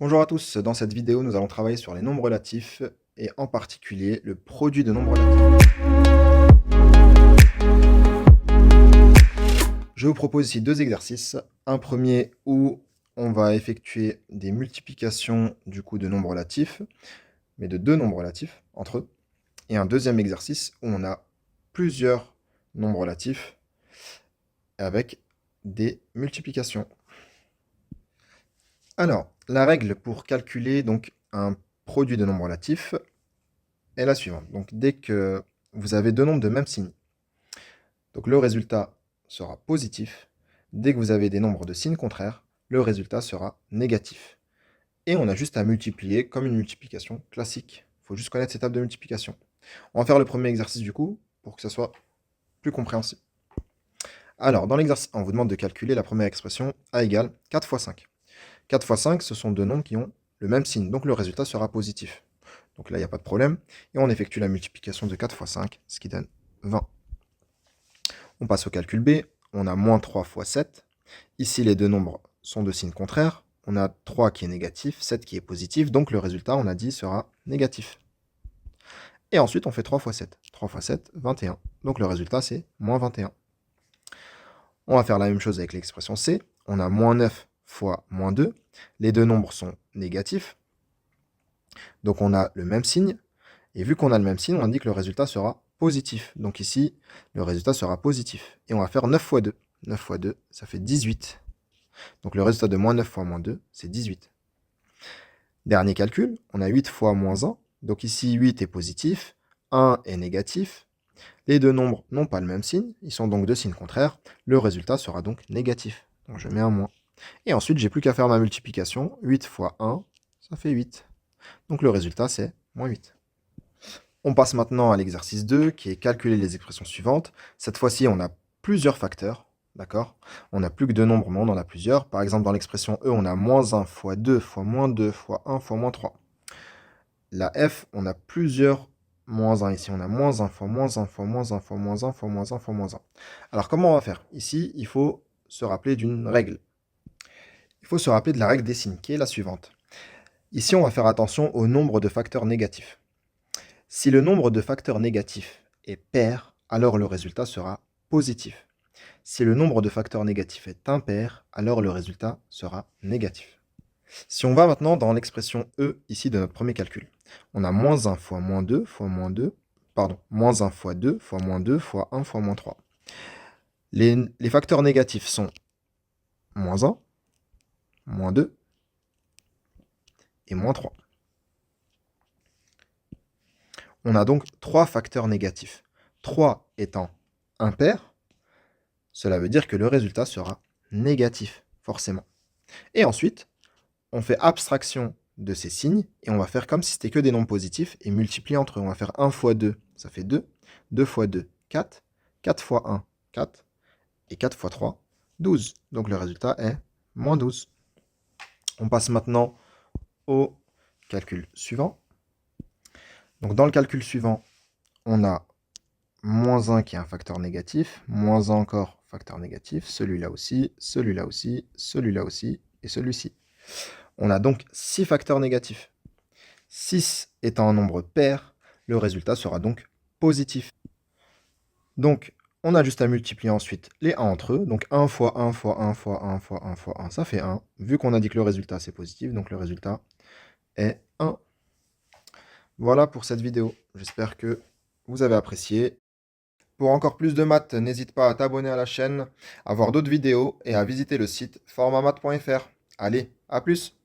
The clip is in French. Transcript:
Bonjour à tous, dans cette vidéo nous allons travailler sur les nombres relatifs et en particulier le produit de nombres relatifs. Je vous propose ici deux exercices. Un premier où on va effectuer des multiplications du coup de nombres relatifs, mais de deux nombres relatifs entre eux. Et un deuxième exercice où on a plusieurs nombres relatifs avec des multiplications. Alors, la règle pour calculer donc un produit de nombres relatifs est la suivante. Donc, dès que vous avez deux nombres de même signe, donc le résultat sera positif. Dès que vous avez des nombres de signes contraires, le résultat sera négatif. Et on a juste à multiplier comme une multiplication classique. Il faut juste connaître ces tables de multiplication. On va faire le premier exercice du coup, pour que ça soit plus compréhensible. Alors, dans l'exercice, on vous demande de calculer la première expression, a égale 4 fois 5. 4 fois 5, ce sont deux nombres qui ont le même signe, donc le résultat sera positif. Donc là, il n'y a pas de problème. Et on effectue la multiplication de 4 fois 5, ce qui donne 20. On passe au calcul B. On a moins 3 fois 7. Ici, les deux nombres sont de signe contraire. On a 3 qui est négatif, 7 qui est positif. Donc le résultat, on a dit, sera négatif. Et ensuite, on fait 3 fois 7. 3 fois 7, 21. Donc le résultat, c'est moins 21. On va faire la même chose avec l'expression C. On a moins 9 fois moins 2. Les deux nombres sont négatifs. Donc on a le même signe. Et vu qu'on a le même signe, on dit que le résultat sera positif. Donc ici, le résultat sera positif. Et on va faire 9 fois 2. 9 fois 2, ça fait 18. Donc le résultat de moins 9 fois moins 2, c'est 18. Dernier calcul, on a 8 fois moins 1. Donc ici, 8 est positif, 1 est négatif. Les deux nombres n'ont pas le même signe, ils sont donc de signes contraires. Le résultat sera donc négatif. Donc je mets un moins. Et ensuite, j'ai plus qu'à faire ma multiplication. 8 fois 1, ça fait 8. Donc le résultat, c'est moins 8. On passe maintenant à l'exercice 2, qui est calculer les expressions suivantes. Cette fois-ci, on a plusieurs facteurs, d'accord? On n'a plus que deux nombres, mais on en a plusieurs. Par exemple, dans l'expression E, on a moins 1 fois 2 fois moins 2 fois 1 fois moins 3. La F, on a plusieurs moins 1 ici. On a moins 1 fois moins 1 fois moins 1 fois moins 1 fois moins 1 fois moins 1. Alors, comment on va faire? Ici, il faut se rappeler d'une règle. Il faut se rappeler de la règle des signes, qui est la suivante. Ici, on va faire attention au nombre de facteurs négatifs. Si le nombre de facteurs négatifs est pair, alors le résultat sera positif. Si le nombre de facteurs négatifs est impair, alors le résultat sera négatif. Si on va maintenant dans l'expression E ici de notre premier calcul, on a moins 1 fois moins 2 fois moins 2, pardon, moins 1 fois 2 fois moins 2 fois 1 fois moins 3. Les facteurs négatifs sont moins 1, moins 2 et moins 3. On a donc trois facteurs négatifs. 3 étant impair, cela veut dire que le résultat sera négatif, forcément. Et ensuite, on fait abstraction de ces signes, et on va faire comme si c'était que des nombres positifs, et multiplier entre eux. On va faire 1 fois 2, ça fait 2. 2 fois 2, 4. 4 fois 1, 4. Et 4 fois 3, 12. Donc le résultat est moins 12. On passe maintenant au calcul suivant. Donc dans le calcul suivant, on a moins 1 qui est un facteur négatif, moins 1 encore, facteur négatif, celui-là aussi, celui-là aussi, celui-là aussi, et celui-ci. On a donc 6 facteurs négatifs. 6 étant un nombre pair, le résultat sera donc positif. Donc, on a juste à multiplier ensuite les 1 entre eux. Donc 1 fois 1 fois 1 fois 1 fois 1 fois 1, ça fait 1. Vu qu'on a dit que le résultat c'est positif, donc le résultat est 1. Voilà pour cette vidéo. J'espère que vous avez apprécié. Pour encore plus de maths, n'hésite pas à t'abonner à la chaîne, à voir d'autres vidéos et à visiter le site formamath.fr. Allez, à plus!